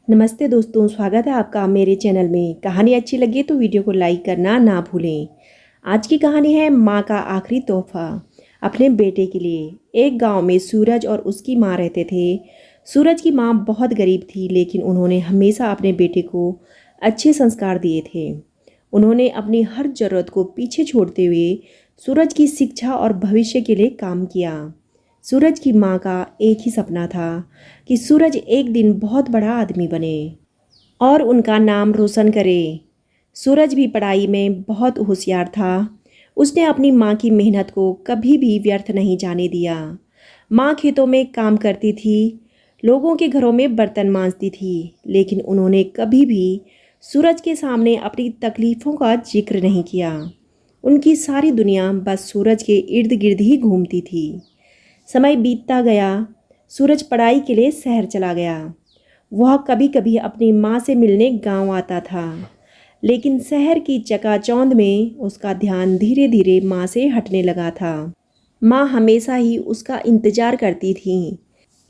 नमस्ते दोस्तों, स्वागत है आपका मेरे चैनल में। कहानी अच्छी लगी तो वीडियो को लाइक करना ना भूलें। आज की कहानी है माँ का आखिरी तोहफा अपने बेटे के लिए। एक गांव में सूरज और उसकी माँ रहते थे। सूरज की माँ बहुत गरीब थी, लेकिन उन्होंने हमेशा अपने बेटे को अच्छे संस्कार दिए थे। उन्होंने अपनी हर ज़रूरत को पीछे छोड़ते हुए सूरज की शिक्षा और भविष्य के लिए काम किया। सूरज की माँ का एक ही सपना था कि सूरज एक दिन बहुत बड़ा आदमी बने और उनका नाम रोशन करे। सूरज भी पढ़ाई में बहुत होशियार था। उसने अपनी माँ की मेहनत को कभी भी व्यर्थ नहीं जाने दिया। माँ खेतों में काम करती थी, लोगों के घरों में बर्तन मांजती थी, लेकिन उन्होंने कभी भी सूरज के सामने अपनी तकलीफ़ों का जिक्र नहीं किया। उनकी सारी दुनिया बस सूरज के इर्द गिर्द ही घूमती थी। समय बीतता गया। सूरज पढ़ाई के लिए शहर चला गया। वह कभी कभी अपनी माँ से मिलने गांव आता था, लेकिन शहर की चकाचौंध में उसका ध्यान धीरे धीरे माँ से हटने लगा था। माँ हमेशा ही उसका इंतजार करती थी,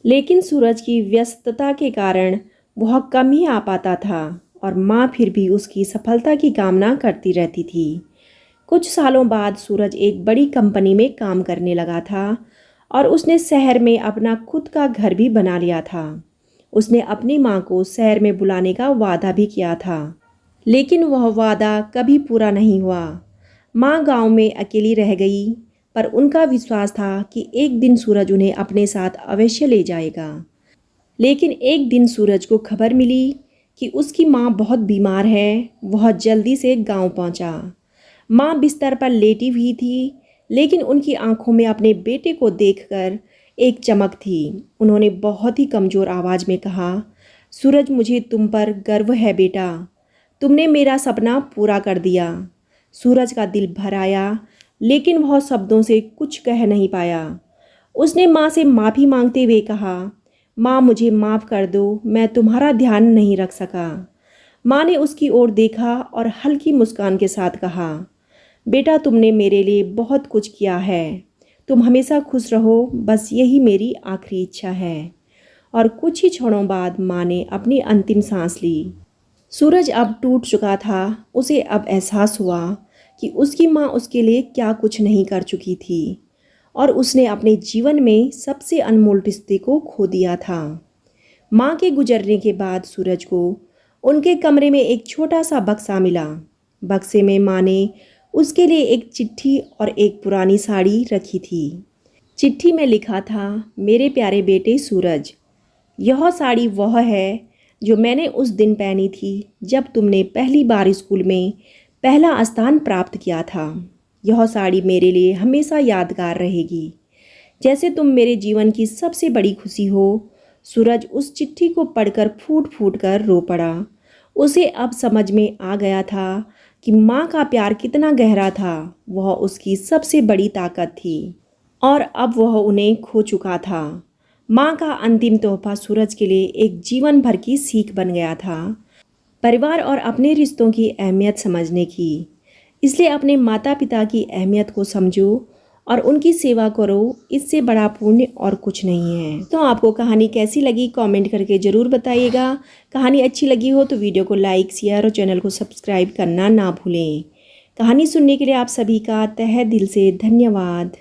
लेकिन सूरज की व्यस्तता के कारण वह कम ही आ पाता था और माँ फिर भी उसकी सफलता की कामना करती रहती थी। कुछ सालों बाद सूरज एक बड़ी कंपनी में काम करने लगा था और उसने शहर में अपना खुद का घर भी बना लिया था। उसने अपनी माँ को शहर में बुलाने का वादा भी किया था, लेकिन वह वादा कभी पूरा नहीं हुआ। माँ गांव में अकेली रह गई, पर उनका विश्वास था कि एक दिन सूरज उन्हें अपने साथ अवश्य ले जाएगा। लेकिन एक दिन सूरज को खबर मिली कि उसकी माँ बहुत बीमार है। वह जल्दी से गांव पहुंचा। माँ बिस्तर पर लेटी हुई थी, लेकिन उनकी आंखों में अपने बेटे को देखकर एक चमक थी। उन्होंने बहुत ही कमज़ोर आवाज़ में कहा, सूरज, मुझे तुम पर गर्व है बेटा। तुमने मेरा सपना पूरा कर दिया। सूरज का दिल भर आया, लेकिन वह शब्दों से कुछ कह नहीं पाया। उसने माँ से माफ़ी मांगते हुए कहा, माँ, मुझे माफ़ कर दो, मैं तुम्हारा ध्यान नहीं रख सका। माँ ने उसकी ओर देखा और हल्की मुस्कान के साथ कहा, बेटा, तुमने मेरे लिए बहुत कुछ किया है। तुम हमेशा खुश रहो, बस यही मेरी आखिरी इच्छा है। और कुछ ही क्षणों बाद माँ ने अपनी अंतिम सांस ली। सूरज अब टूट चुका था। उसे अब एहसास हुआ कि उसकी माँ उसके लिए क्या कुछ नहीं कर चुकी थी और उसने अपने जीवन में सबसे अनमोल रिश्ते को खो दिया था। माँ के गुजरने के बाद सूरज को उनके कमरे में एक छोटा सा बक्सा मिला। बक्से में माँ ने उसके लिए एक चिट्ठी और एक पुरानी साड़ी रखी थी। चिट्ठी में लिखा था, मेरे प्यारे बेटे सूरज, यह साड़ी वह है जो मैंने उस दिन पहनी थी जब तुमने पहली बार स्कूल में पहला स्थान प्राप्त किया था। यह साड़ी मेरे लिए हमेशा यादगार रहेगी, जैसे तुम मेरे जीवन की सबसे बड़ी खुशी हो। सूरज उस चिट्ठी को पढ़कर फूट फूट कर रो पड़ा। उसे अब समझ में आ गया था कि माँ का प्यार कितना गहरा था। वह उसकी सबसे बड़ी ताकत थी और अब वह उन्हें खो चुका था। माँ का अंतिम तोहफा सूरज के लिए एक जीवन भर की सीख बन गया था, परिवार और अपने रिश्तों की अहमियत समझने की। इसलिए अपने माता पिता की अहमियत को समझो और उनकी सेवा करो। इससे बड़ा पुण्य और कुछ नहीं है। तो आपको कहानी कैसी लगी कमेंट करके ज़रूर बताइएगा। कहानी अच्छी लगी हो तो वीडियो को लाइक, शेयर और चैनल को सब्सक्राइब करना ना भूलें। कहानी सुनने के लिए आप सभी का तहे दिल से धन्यवाद।